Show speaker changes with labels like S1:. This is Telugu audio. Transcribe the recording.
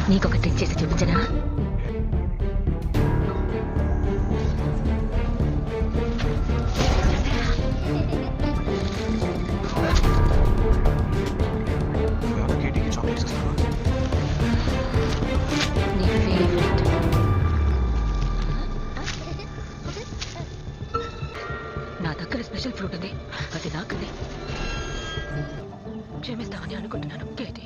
S1: నీకొక ట్రిక్ చేసి చూపించనా?
S2: కేటీకి చాక్లెట్స్ ఇస్తావా?
S1: నీ ఫేవరెట్. నా దగ్గర స్పెషల్ ఫ్రూట్ ఉంది, అది నాకది. క్షమిస్తావని అనుకుంటున్నాను కేటీ.